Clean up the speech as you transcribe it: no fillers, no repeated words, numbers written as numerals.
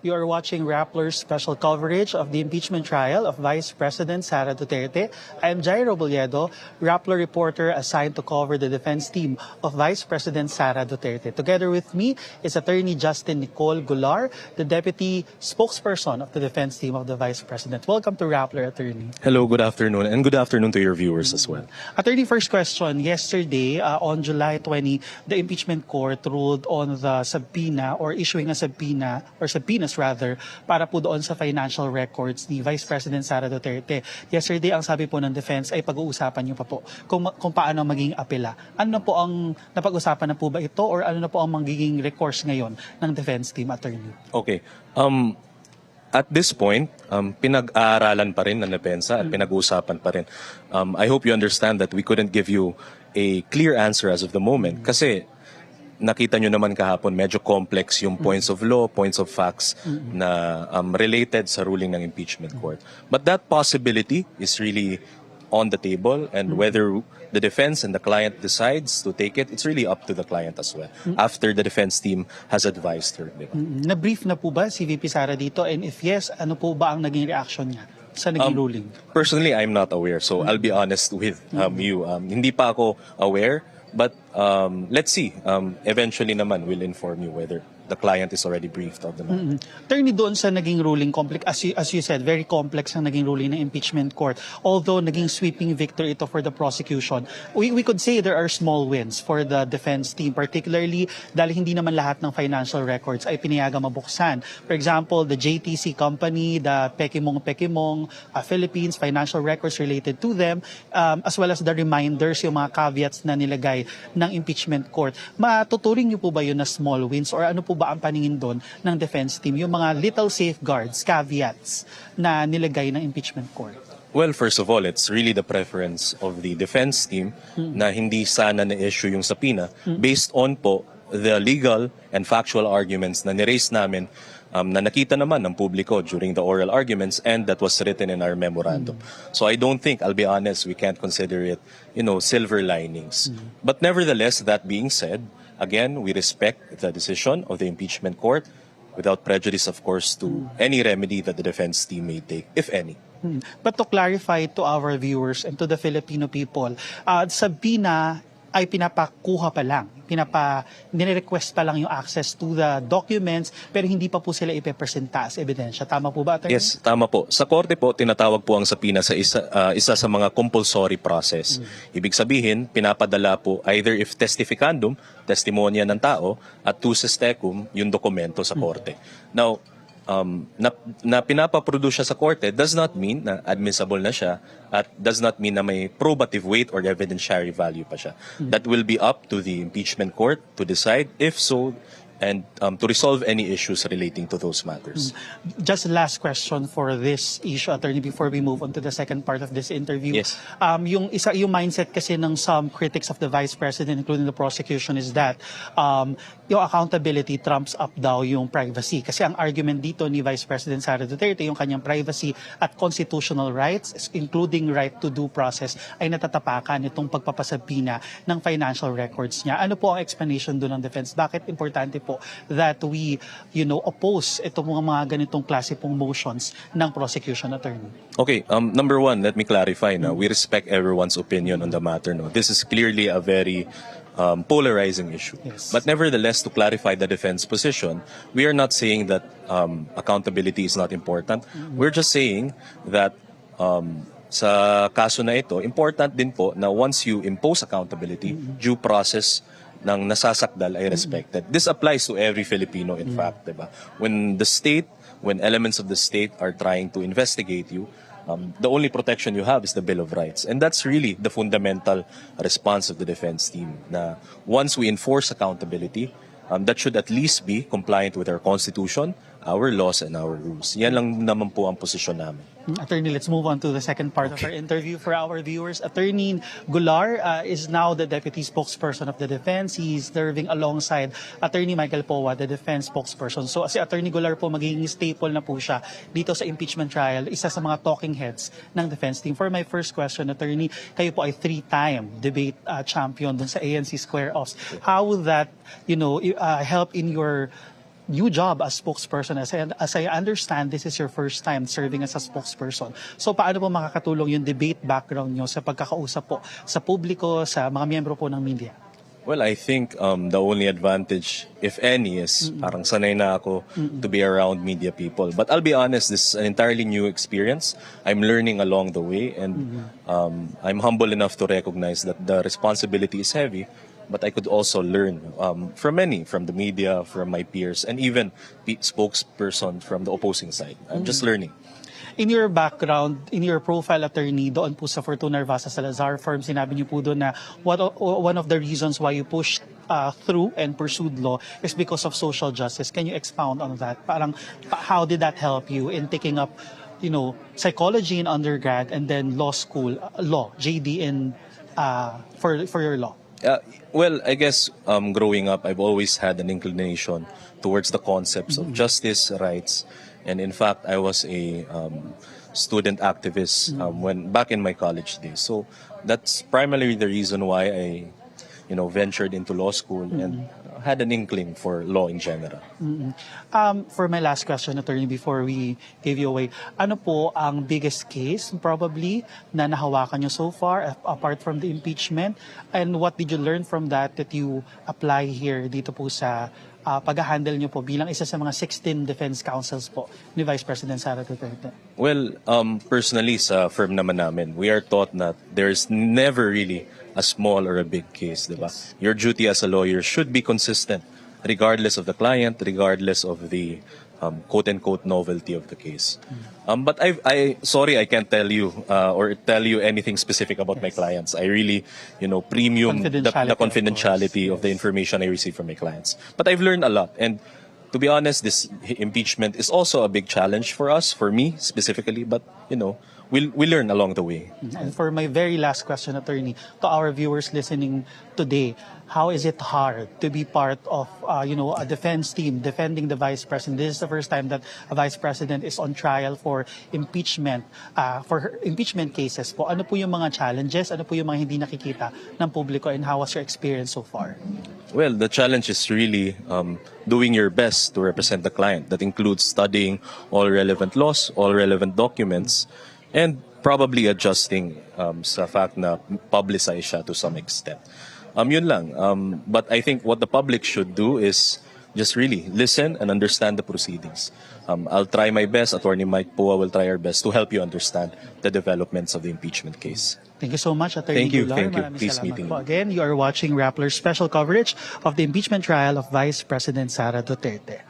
You are watching Rappler's special coverage of the impeachment trial of Vice President Sara Duterte. I am Jairo Boliedo, Rappler reporter assigned to cover the defense team of Vice President Sara Duterte. Together with me is Attorney Justin Nicole Goulart, the deputy spokesperson of the defense team of the Vice President. Welcome to Rappler, Attorney. Hello, good afternoon, and good afternoon to your viewers as well. Attorney, first question. Yesterday, on July 20, the impeachment court ruled on the subpoena or issuing a subpoena, or subpoenas rather, para po doon sa financial records ni Vice President Sara Duterte. Yesterday, ang sabi po ng defense ay pag-uusapan niyo pa po kung paano maging apela. Ano po ang napag-usapan na po ba ito or ano na po ang magiging recourse ngayon ng defense team, Attorney? Okay. At this point, pinag-aaralan pa rin ng depensa at pinag-uusapan pa rin. I hope you understand that we couldn't give you a clear answer as of the moment kasi nakita nyo naman kahapon medyo complex yung points of law, points of facts na related sa ruling ng impeachment court. But that possibility is really on the table, and whether the defense and the client decides to take it, it's really up to the client as well after the defense team has advised her. Diba? Na-brief na po ba si VP Sara dito, and if yes, ano po ba ang naging reaction niya sa naging ruling? Personally, I'm not aware, so I'll be honest with you. Hindi pa ako aware, but let's see. Eventually naman, we'll inform you whether the client is already briefed of the matter. Attorney, doon sa naging ruling, as you said, very complex ang naging ruling ng impeachment court. Although naging sweeping victory ito for the prosecution, we could say there are small wins for the defense team, particularly dahil hindi naman lahat ng financial records ay pinayagang mabuksan. For example, the JTC company, the Pekimong Philippines, financial records related to them, as well as the reminders, yung mga caveats na nilagay ng impeachment court. Matuturing niyo po ba yun na small wins, or ano po ba ang paningin doon ng defense team, yung mga little safeguards, caveats na nilagay ng impeachment court? Well, first of all, it's really the preference of the defense team na hindi sana na-issue yung subpoena based on po the legal and factual arguments na niraise namin na nakita naman ng publiko during the oral arguments, and that was written in our memorandum. So I don't think, I'll be honest, we can't consider it, silver linings. But nevertheless, that being said, again, we respect the decision of the impeachment court without prejudice, of course, to any remedy that the defense team may take, if any. But to clarify to our viewers and to the Filipino people, subpoena ay pinapakuha pa lang. Nire-request pa lang yung access to the documents, pero hindi pa po sila ipepresenta as ebidensya. Tama po ba, Attorney? Yes, tama po. Sa korte po, tinatawag po ang subpoena sa isa sa mga compulsory process. Ibig sabihin, pinapadala po either if testificandum, testimonya ng tao, at tusis tecum, yung dokumento sa korte. Now, na pinapaproduce siya sa korte does not mean na admissible na siya at does not mean na may probative weight or evidentiary value pa siya. That will be up to the impeachment court to decide if so, and to resolve any issues relating to those matters. Just last question for this issue, Attorney, before we move on to the second part of this interview. Yes. Yung mindset kasi ng some critics of the Vice President, including the prosecution, is that yung accountability trumps up daw yung privacy. Kasi ang argument dito ni Vice President Sara Duterte, yung kanyang privacy at constitutional rights, including right to due process, ay natatapakan itong pagpapasabina ng financial records niya. Ano po ang explanation doon ng defense? Bakit importante po that we, oppose itong mga ganitong klase pong motions ng prosecution, Attorney? Okay, number one, let me clarify na we respect everyone's opinion on the matter. No? This is clearly a very polarizing issue. Yes. But nevertheless, to clarify the defense position, we are not saying that accountability is not important. We're just saying that sa kaso na ito, important din po na once you impose accountability, due process ng nasasakdal ay respected. This applies to every Filipino, in fact, diba? When elements of the state are trying to investigate you, the only protection you have is the Bill of Rights. And that's really the fundamental response of the defense team, na once we enforce accountability, that should at least be compliant with our Constitution, our laws, and our rules. Yan lang naman po ang posisyon namin. Attorney, let's move on to the second part of our interview for our viewers. Attorney Goulart is now the deputy spokesperson of the defense. He's serving alongside Attorney Michael Powa, the defense spokesperson. So si Attorney Goulart po magiging staple na po siya dito sa impeachment trial, isa sa mga talking heads ng defense team. For my first question, Attorney, kayo po ay 3-time debate champion dun sa ANC Square Offs. How would that, help in your new job as spokesperson. As I understand, this is your first time serving as a spokesperson. So paano po makakatulong yung debate background nyo sa pagkakausap po sa publiko, sa mga miyembro po ng media? Well, I think the only advantage, if any, is parang sanay na ako to be around media people. But I'll be honest, this is an entirely new experience. I'm learning along the way, and I'm humble enough to recognize that the responsibility is heavy. But I could also learn from the media, from my peers, and even spokesperson from the opposing side. I'm just learning. In your background, in your profile, attorney, doon po sa Fortuna Arvasa Salazar firm, sinabi niyo po doon na one of the reasons why you pushed through and pursued law is because of social justice. Can you expound on that? Parang, how did that help you in taking up, psychology in undergrad and then law school, law, JD in for your law? Well, I guess growing up, I've always had an inclination towards the concepts of justice, rights, and in fact, I was a student activist when back in my college days. So that's primarily the reason why I, ventured into law school and had an inkling for law in general. For my last question, attorney, before we give you away, ano po ang biggest case probably na nahawakan nyo so far apart from the impeachment, and what did you learn from that you apply here dito po sa pag-handle nyo po bilang isa sa mga 16 defense counsels po ni Vice President Sara Duterte? Well, personally sa firm naman namin, we are taught that there's never really a small or a big case, diba? Yes. Your duty as a lawyer should be consistent regardless of the client, regardless of the quote-unquote novelty of the case. But sorry, I can't tell you or tell you anything specific about my clients. I really, premium the confidentiality of the information I receive from my clients. But I've learned a lot. And to be honest, this impeachment is also a big challenge for us, for me specifically. But, we learn along the way. And for my very last question, attorney, to our viewers listening today, how is it hard to be part of, a defense team defending the Vice President? This is the first time that a Vice President is on trial for impeachment cases po. Ano po yung mga challenges? Ano po yung mga hindi nakikita ng publiko, and how was your experience so far? Well, the challenge is really doing your best to represent the client. That includes studying all relevant laws, all relevant documents, and probably adjusting sa fact na publicize siya to some extent. Yun lang. But I think what the public should do is just really listen and understand the proceedings. I'll try my best, Attorney Mike Pua will try our best to help you understand the developments of the impeachment case. Thank you so much, Attorney Thank you, Goulart. thank you. Maraming Peace salamat meeting po. you. Again, you are watching Rappler's special coverage of the impeachment trial of Vice President Sara Duterte.